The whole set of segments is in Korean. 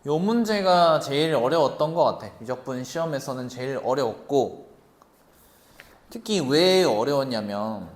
요 문제가 제일 어려웠던 것 같아. 미적분 시험에서는 제일 어려웠고, 특히 왜 어려웠냐면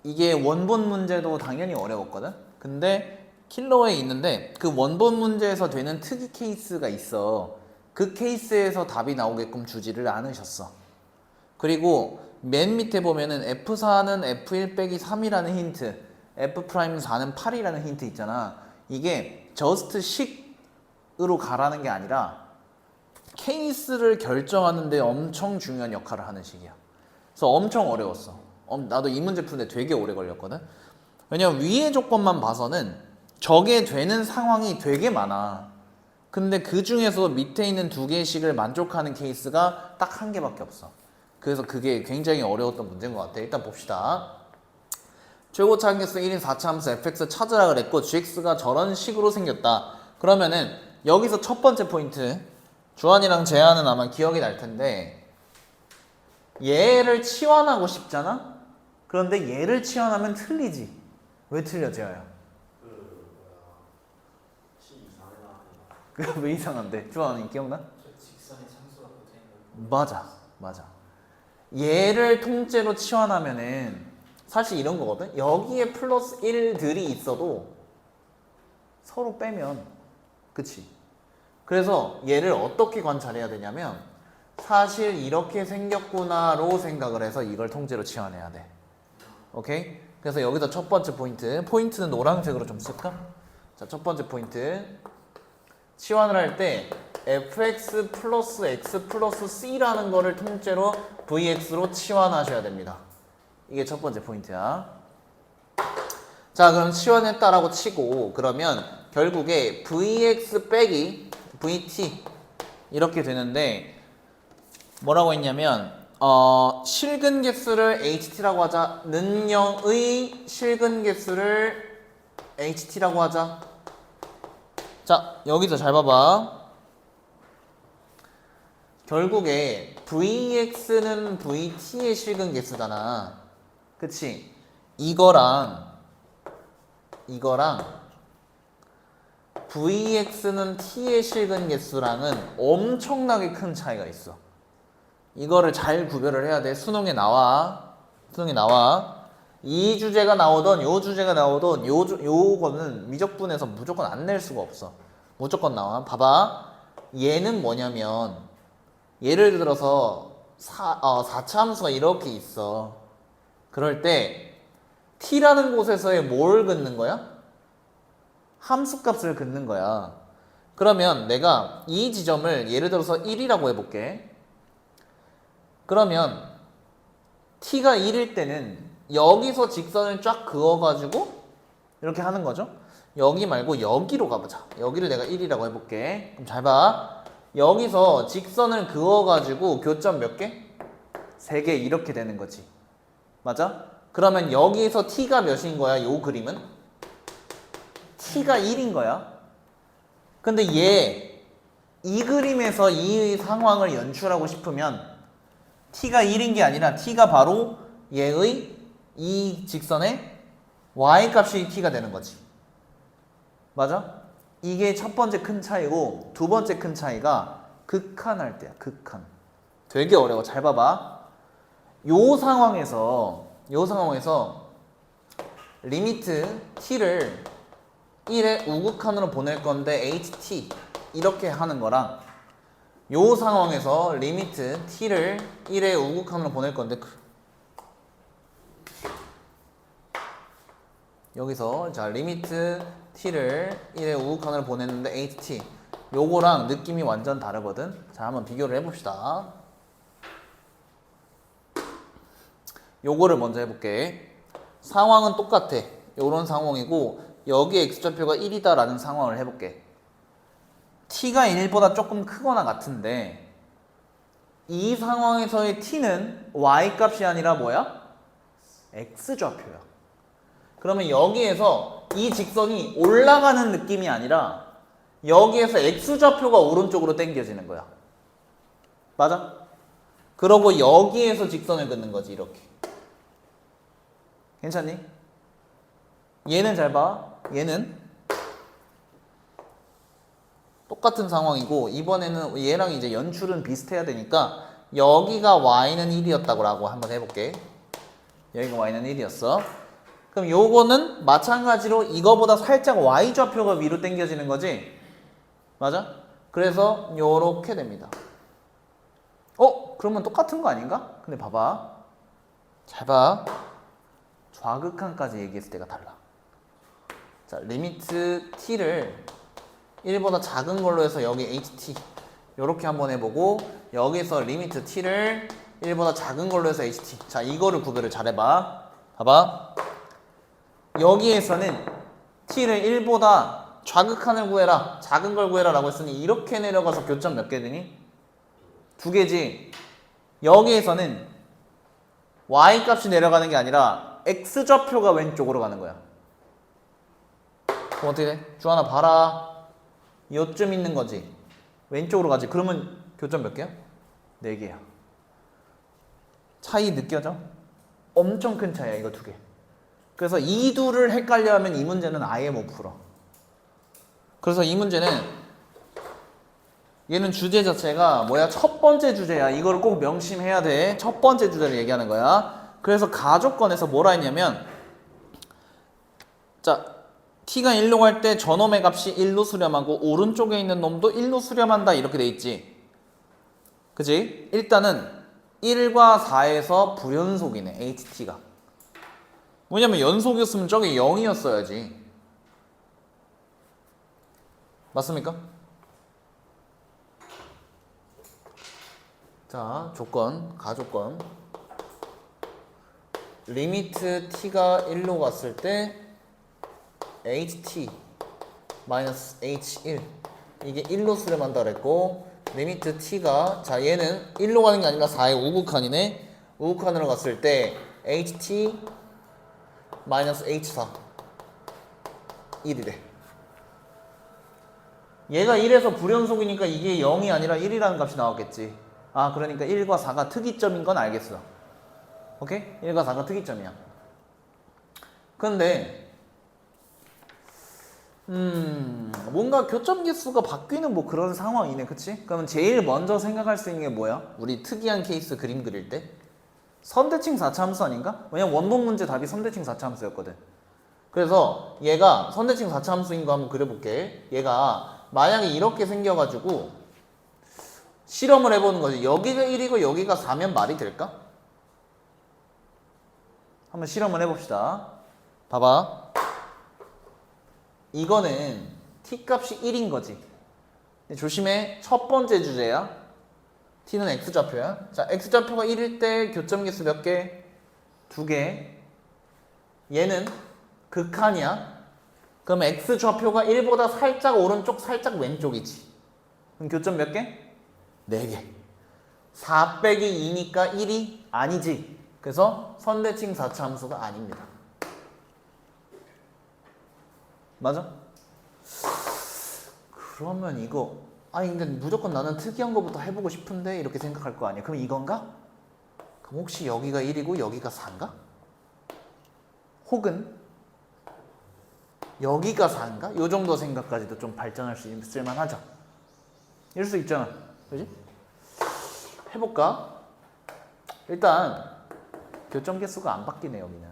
이게 원본 문제도 당연히 어려웠거든. 근데 킬러에 있는데 그 원본 문제에서 되는 특이 케이스가 있어. 그 케이스에서 답이 나오게끔 주지를 않으셨어. 그리고 맨 밑에 보면은 F4는 F1 빼기 3이라는 힌트, F'4는 8이라는 힌트 있잖아. 이게 저스트 식으로 가라는 게 아니라 케이스를 결정하는데 엄청 중요한 역할을 하는 식이야. 그래서 엄청 어려웠어. 나도 이 문제 푸는데 되게 오래 걸렸거든. 왜냐면 위의 조건만 봐서는 저게 되는 상황이 되게 많아. 근데 그 중에서 밑에 있는 두 개씩을 만족하는 케이스가 딱 한 개밖에 없어. 그래서 그게 굉장히 어려웠던 문제인 것 같아. 일단 봅시다. 최고차 함계수 1인 4차 함수 fx 찾으라 그랬고 gx가 저런 식으로 생겼다. 그러면은 여기서 첫 번째 포인트, 주한이랑 재한은 아마 기억이 날 텐데 얘를 치환하고 싶잖아? 그런데 얘를 치환하면 틀리지. 왜 틀려, 재하야? 그게 왜 이상한데? 주한이 기억나? 직선의 상수가 고정인 맞아, 맞아. 얘를 통째로 치환하면은 사실 이런 거거든? 여기에 플러스 1들이 있어도 서로 빼면, 그치? 그래서 얘를 어떻게 관찰해야 되냐면 사실 이렇게 생겼구나로 생각을 해서 이걸 통째로 치환해야 돼. 오케이? 그래서 여기서 첫 번째 포인트는 노란색으로 좀 쓸까? 자, 첫 번째 포인트. 치환을 할 때 fx 플러스 x 플러스 c라는 거를 통째로 vx로 치환하셔야 됩니다. 이게 첫 번째 포인트야. 자, 그럼 치환했다라고 치고 그러면 결국에 vx 빼기 vt 이렇게 되는데 뭐라고 했냐면 실근 개수를 ht라고 하자. 능령의 실근 개수를 ht라고 하자. 자, 여기서 잘 봐봐. 결국에 vx는 vt의 실근 개수잖아. 그치? 이거랑 vx는 t의 실근 개수랑은 엄청나게 큰 차이가 있어. 이거를 잘 구별을 해야 돼. 수능에 나와. 이 주제가 나오던 요 주제가 나오던 요거는 미적분에서 무조건 안 낼 수가 없어. 무조건 나와. 봐봐. 얘는 뭐냐면 예를 들어서 4차 함수가 이렇게 있어. 그럴 때 t라는 곳에서의 뭘 긋는 거야? 함수값을 긋는 거야. 그러면 내가 이 지점을 예를 들어서 1이라고 해볼게. 그러면 t가 1일 때는 여기서 직선을 쫙 그어가지고 이렇게 하는 거죠. 여기 말고 여기로 가보자. 여기를 내가 1이라고 해볼게. 그럼 잘 봐. 여기서 직선을 그어가지고 교점 몇 개? 3개 이렇게 되는 거지. 맞아? 그러면 여기서 t가 몇인 거야? 요 그림은? t가 1인 거야. 근데 이 그림에서 이 상황을 연출하고 싶으면 t가 1인 게 아니라 t가 바로 얘의 이 직선의 y값이 t가 되는 거지. 맞아? 이게 첫 번째 큰 차이고 두 번째 큰 차이가 극한할 때야. 극한. 되게 어려워. 잘 봐봐. 요 상황에서 리미트 t를 1의 우극한으로 보낼 건데 ht 이렇게 하는 거랑 요 상황에서 리미트 t를 1의 우극한으로 보낼 건데 여기서 자 리미트 t를 1의 우극한으로 보냈는데 ht 요거랑 느낌이 완전 다르거든. 자, 한번 비교를 해봅시다. 요거를 먼저 해볼게. 상황은 똑같아. 요런 상황이고 여기 x좌표가 1이다 라는 상황을 해볼게. t가 1보다 조금 크거나 같은데 이 상황에서의 t는 y값이 아니라 뭐야? x좌표야. 그러면 여기에서 이 직선이 올라가는 느낌이 아니라 여기에서 x좌표가 오른쪽으로 당겨지는 거야. 맞아? 그러고 여기에서 직선을 긋는 거지. 이렇게. 괜찮니? 얘는 잘 봐. 얘는 똑같은 상황이고 이번에는 얘랑 이제 연출은 비슷해야 되니까 여기가 y는 1이었다고 라고 한번 해볼게. 여기가 y는 1이었어. 그럼 요거는 마찬가지로 이거보다 살짝 y좌표가 위로 당겨지는 거지? 맞아? 그래서 요렇게 됩니다. 그러면 똑같은 거 아닌가? 근데 봐봐. 잘 봐. 좌극한까지 얘기했을 때가 달라. 자, 리미트 t를 1보다 작은 걸로 해서 여기 ht 요렇게 한번 해보고 여기서 리미트 t를 1보다 작은 걸로 해서 ht. 자, 이거를 구별을 잘 해봐. 봐봐. 여기에서는 t를 1보다 좌극한을 구해라, 작은 걸 구해라 라고 했으니 이렇게 내려가서 교점 몇 개 되니? 2개지. 여기에서는 y 값이 내려가는 게 아니라 x좌표가 왼쪽으로 가는 거야. 그럼 어떻게 돼? 주하나 봐라. 요쯤 있는 거지. 왼쪽으로 가지. 그러면 교점 몇 개야? 4개야. 차이 느껴져? 엄청 큰 차이야 이거 2개. 그래서 이 둘을 헷갈려 하면 이 문제는 아예 못 풀어. 그래서 이 문제는 얘는 주제 자체가 뭐야? 첫 번째 주제야. 이걸 꼭 명심해야 돼. 첫 번째 주제를 얘기하는 거야. 그래서 가조건에서 뭐라 했냐면 자, t가 1로 갈 때 저놈의 값이 1로 수렴하고 오른쪽에 있는 놈도 1로 수렴한다 이렇게 돼 있지. 그치? 일단은 1과 4에서 불연속이네 ht가. 왜냐면 연속이었으면 저게 0이었어야지. 맞습니까? 자, 조건, 가조건. 리미트 t가 1로 갔을 때 ht 마이너스 h1 이게 1로 수렴한다 그랬고 리미트 t가 자 얘는 1로 가는 게 아니라 4의 우극한이네. 우극한으로 갔을 때 ht 마이너스 h4 1이래. 얘가 1에서 불연속이니까 이게 0이 아니라 1이라는 값이 나왔겠지. 아, 그러니까 1과 4가 특이점인 건 알겠어. 오케이? 1과 4가 특이점이야. 근데 뭔가 교점 개수가 바뀌는 뭐 그런 상황이네. 그치? 그러면 제일 먼저 생각할 수 있는 게 뭐야? 우리 특이한 케이스 그림 그릴 때 선대칭 4차 함수 아닌가? 왜냐면 원본 문제 답이 선대칭 4차 함수였거든. 그래서 얘가 선대칭 4차 함수인 거 한번 그려볼게. 얘가 만약에 이렇게 생겨가지고 실험을 해보는 거지. 여기가 1이고 여기가 4면 말이 될까? 한번 실험을 해봅시다. 봐봐. 이거는 t값이 1인 거지. 근데 조심해. 첫 번째 주제야. t는 x좌표야. 자, x좌표가 1일 때 교점 개수 몇 개? 2개. 얘는 극한이야. 그럼 x좌표가 1보다 살짝 오른쪽, 살짝 왼쪽이지. 그럼 교점 몇 개? 4개. 4 빼기 2니까 1이 아니지. 그래서 선대칭 4차 함수가 아닙니다. 맞아? 그러면 이거 아니 근데 무조건 나는 특이한 거부터 해보고 싶은데 이렇게 생각할 거 아니야. 그럼 이건가? 그럼 혹시 여기가 1이고 여기가 4인가? 혹은 여기가 4인가? 요 정도 생각까지도 좀 발전할 수 있을 만하죠. 이럴 수 있잖아. 그지? 해볼까? 일단 교점 개수가 안 바뀌네. 여기는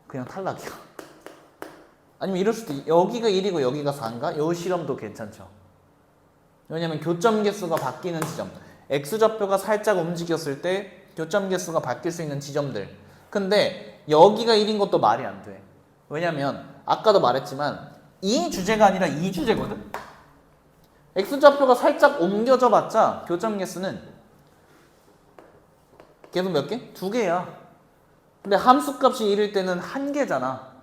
그냥 탈락이야. 아니면 이럴 수도 여기가 1이고 여기가 4인가? 요 실험도 괜찮죠. 왜냐면 교점 개수가 바뀌는 지점, x좌표가 살짝 움직였을 때 교점 개수가 바뀔 수 있는 지점들. 근데 여기가 1인 것도 말이 안 돼. 왜냐면 아까도 말했지만 이 주제가 아니라 이 주제거든. x좌표가 살짝 옮겨져 봤자 교점 개수는 계속 몇 개? 2개야. 근데 함수값이 1일 때는 1개잖아.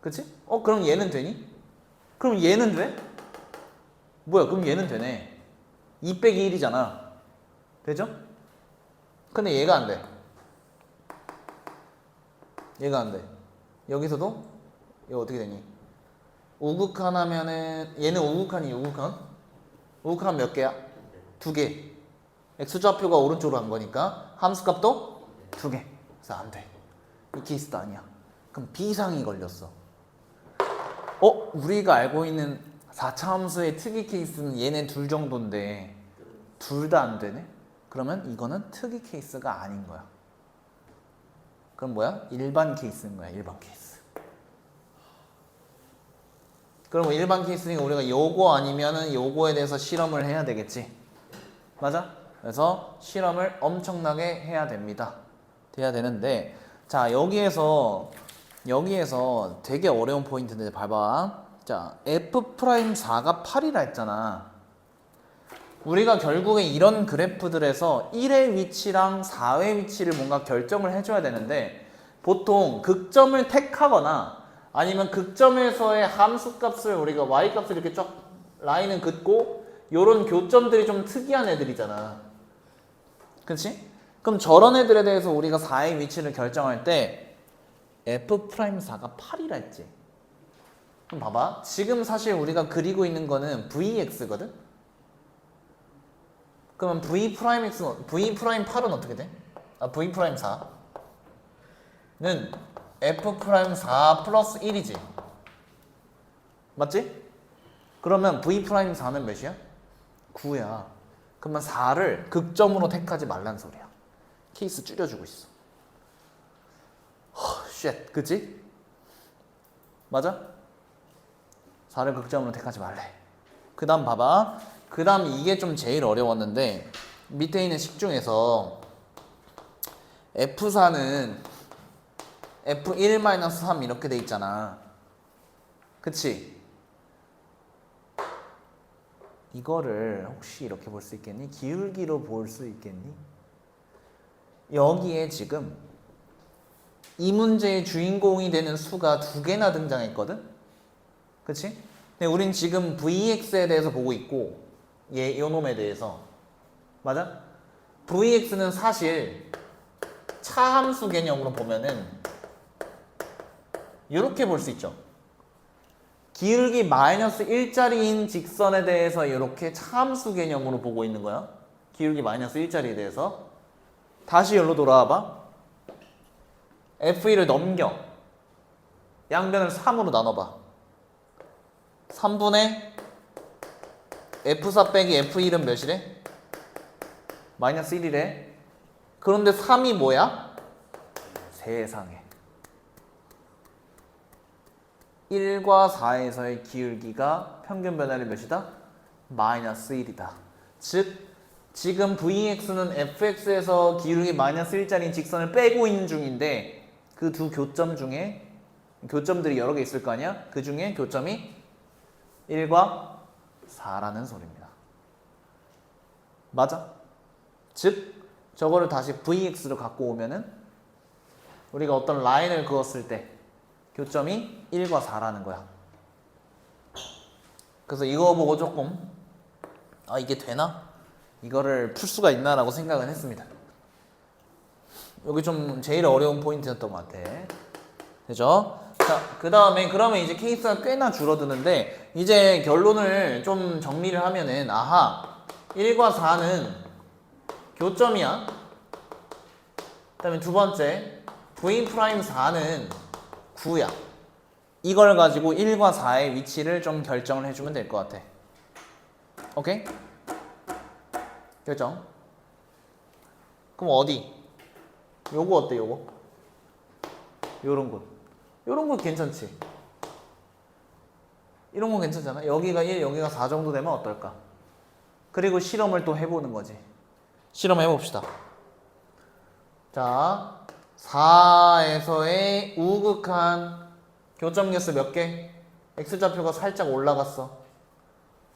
그치? 그럼 얘는 되니? 그럼 얘는 돼? 뭐야, 그럼 얘는 되네. 2 빼기 1이잖아. 되죠? 근데 얘가 안 돼. 얘가 안 돼. 여기서도 이거 어떻게 되니? 우극한 하면은 얘는 우극한이 우극한? 우극한 몇 개야? 2개. x좌표가 오른쪽으로 간 거니까 함수값도 2개. 그래서 안 돼. 이 케이스도 아니야. 그럼 B상이 걸렸어. 우리가 알고 있는 4차 함수의 특이 케이스는 얘네 둘 정도인데 둘 다 안 되네? 그러면 이거는 특이 케이스가 아닌 거야. 그럼 뭐야? 일반 케이스인 거야. 일반 케이스. 그럼 일반 케이스니까 우리가 요거 아니면은 요거에 대해서 실험을 해야 되겠지. 맞아? 그래서 실험을 엄청나게 해야 됩니다. 돼야 되는데 자 여기에서 되게 어려운 포인트인데 봐봐. 자 F'4가 8이라 했잖아. 우리가 결국에 이런 그래프들에서 1의 위치랑 4의 위치를 뭔가 결정을 해줘야 되는데 보통 극점을 택하거나 아니면 극점에서의 함수값을 우리가 y값을 이렇게 쫙 라인을 긋고 요런 교점들이 좀 특이한 애들이잖아. 그치? 그럼 저런 애들에 대해서 우리가 4의 위치를 결정할 때 F'4가 8이라 했지. 그럼 봐봐. 지금 사실 우리가 그리고 있는 거는 Vx거든? 그러면 V'8은 어떻게 돼? V'4는 F'4 플러스 1이지. 맞지? 그러면 V'4는 몇이야? 9야. 그러면 4를 극점으로 택하지 말란 소리야. 케이스 줄여주고 있어. 쉣, 그치? 맞아? 4를 극점으로 택하지 말래. 그 다음 봐봐. 그 다음 이게 좀 제일 어려웠는데 밑에 있는 식 중에서 F4는 F1-3 이렇게 돼 있잖아. 그치? 이거를 혹시 이렇게 볼 수 있겠니? 기울기로 볼 수 있겠니? 여기에 지금 이 문제의 주인공이 되는 수가 두 개나 등장했거든? 그치? 근데 우린 지금 Vx에 대해서 보고 있고 요 놈에 대해서 맞아? Vx는 사실 차함수 개념으로 보면은 이렇게 볼 수 있죠. 기울기 마이너스 1짜리인 직선에 대해서 이렇게 차함수 개념으로 보고 있는 거야. 기울기 마이너스 1짜리에 대해서. 다시 여기로 돌아와봐. F1을 넘겨. 양변을 3으로 나눠봐. 3분의 F4 빼기 F1은 몇이래? 마이너스 1이래. 그런데 3이 뭐야? 세상에. 1과 4에서의 기울기가 평균 변화율이 몇이다? 마이너스 1이다. 즉 지금 Vx는 Fx에서 기울기 마이너스 1짜리인 직선을 빼고 있는 중인데 그 두 교점 중에 교점들이 여러 개 있을 거 아니야? 그 중에 교점이 1과 4라는 소리입니다. 맞아? 즉 저거를 다시 Vx로 갖고 오면은 우리가 어떤 라인을 그었을 때 교점이 1과 4라는 거야. 그래서 이거 보고 조금 이게 되나? 이거를 풀 수가 있나? 라고 생각은 했습니다. 여기 좀 제일 어려운 포인트였던 것 같아. 되죠? 자, 그 다음에 그러면 이제 케이스가 꽤나 줄어드는데 이제 결론을 좀 정리를 하면은 아하 1과 4는 교점이야. 그 다음에 두 번째 V'4는 9야. 이걸 가지고 1과 4의 위치를 좀 결정을 해주면 될 것 같아. 오케이? 결정. 그럼 어디? 요거 어때 요거? 요런 곳. 요런 곳 괜찮지? 이런 거 괜찮잖아. 여기가 1, 여기가 4 정도 되면 어떨까? 그리고 실험을 또 해보는 거지. 실험 해봅시다. 자, 4에서의 우극한 교점 개수 몇 개? X좌표가 살짝 올라갔어.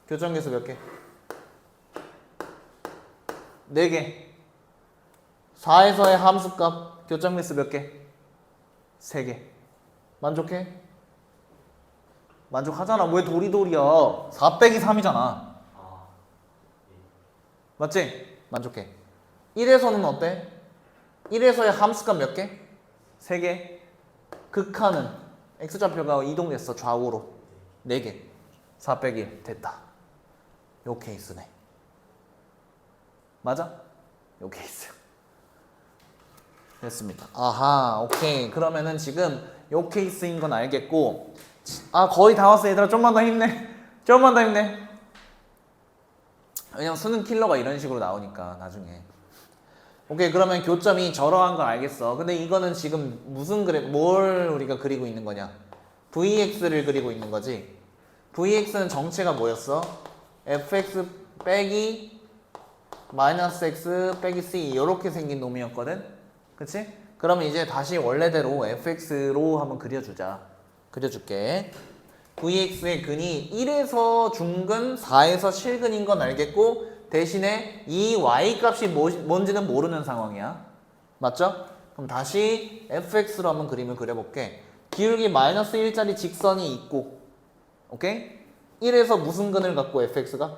교점 개수 몇 개? 4개. 4에서의 함수값 교점 개수 몇 개? 3개. 만족해? 만족하잖아. 왜 도리도리야? 4 빼기 3이잖아. 맞지? 만족해. 1에서는 어때? 1에서의 함수값 몇 개? 3개. 극한은 X좌표가 이동됐어. 좌우로. 4개. 4 빼기 1 됐다. 요 케이스네. 맞아? 요 케이스. 됐습니다. 아하, 오케이. 그러면은 지금 요 케이스인 건 알겠고, 거의 다 왔어. 얘들아, 좀만 더 힘내. 조금만 더 힘내. 왜냐면 수능 킬러가 이런 식으로 나오니까 나중에. 오케이, 그러면 교점이 저러한 건 알겠어. 근데 이거는 지금 무슨 뭘 우리가 그리고 있는 거냐? vx를 그리고 있는 거지. vx는 정체가 뭐였어? fx 빼기 마이너스 x 빼기 c 이렇게 생긴 놈이었거든? 그치? 그러면 이제 다시 원래대로 fx로 한번 그려주자. 그려줄게. vx의 근이 1에서 중근, 4에서 실근인 건 알겠고 대신에 이 y 값이 뭔지는 모르는 상황이야. 맞죠? 그럼 다시 fx로 한번 그림을 그려볼게. 기울기 마이너스 1짜리 직선이 있고, 오케이? 1에서 무슨 근을 갖고 fx가?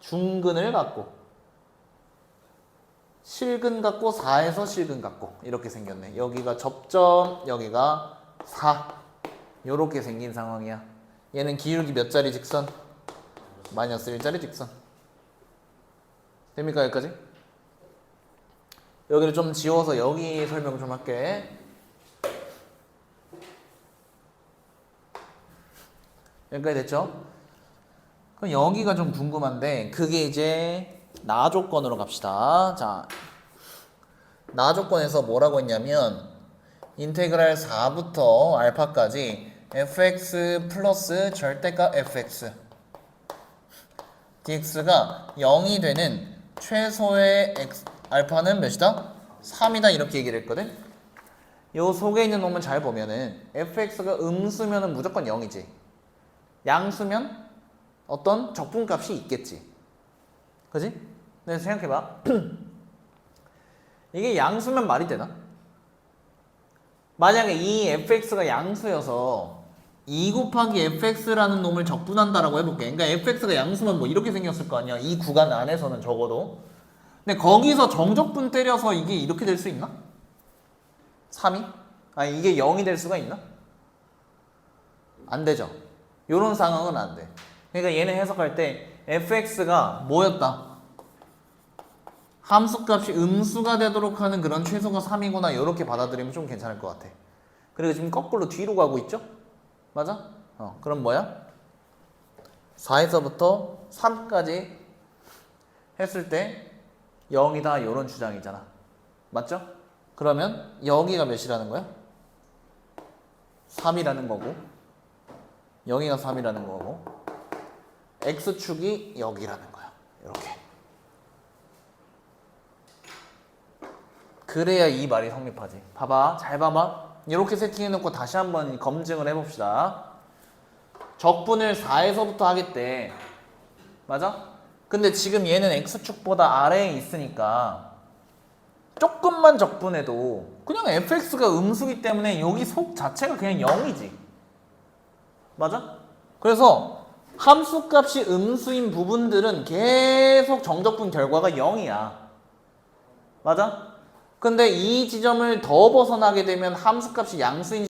중근을 갖고, 실근 갖고 4에서 실근 갖고 이렇게 생겼네. 여기가 접점, 여기가 4 요렇게 생긴 상황이야. 얘는 기울기 몇 짜리 직선? 마이너스 1짜리 직선. 됩니까 여기까지? 여기를 좀 지워서 여기 설명 좀 할게. 여기까지 됐죠? 그럼 여기가 좀 궁금한데 그게 이제 나 조건으로 갑시다. 자, 나 조건에서 뭐라고 했냐면 인테그랄 4부터 알파까지 fx 플러스 절대값 fx dx가 0이 되는 최소의 x, 알파는 몇이다? 3이다 이렇게 얘기를 했거든. 요 속에 있는 놈은 잘 보면은 fx가 음수면은 무조건 0이지. 양수면 어떤 적분값이 있겠지. 그지? 근데 생각해봐. 이게 양수면 말이 되나? 만약에 이 fx가 양수여서 2 곱하기 fx라는 놈을 적분한다라고 해볼게. 그러니까 fx가 양수면 뭐 이렇게 생겼을 거 아니야. 이 구간 안에서는 적어도. 근데 거기서 정적분 때려서 이게 이렇게 될 수 있나? 3이? 아니 이게 0이 될 수가 있나? 안 되죠. 요런 상황은 안 돼. 그러니까 얘는 해석할 때 fx가 뭐였다? 함수값이 음수가 되도록 하는 그런 최소가 3이구나 이렇게 받아들이면 좀 괜찮을 것 같아. 그리고 지금 거꾸로 뒤로 가고 있죠? 맞아? 그럼 뭐야? 4에서부터 3까지 했을 때 0이다 이런 주장이잖아. 맞죠? 그러면 여기가 몇이라는 거야? 3이라는 거고 여기가 3이라는 거고 x축이 여기라는 거야. 이렇게. 그래야 이 말이 성립하지. 봐봐. 잘 봐봐. 이렇게 세팅해놓고 다시 한번 검증을 해봅시다. 적분을 4에서부터 하겠대. 맞아? 근데 지금 얘는 x축보다 아래에 있으니까 조금만 적분해도 그냥 fx가 음수기 때문에 여기 속 자체가 그냥 0이지. 맞아? 그래서 함수값이 음수인 부분들은 계속 정적분 결과가 0이야. 맞아? 근데 이 지점을 더 벗어나게 되면 함수값이 양수인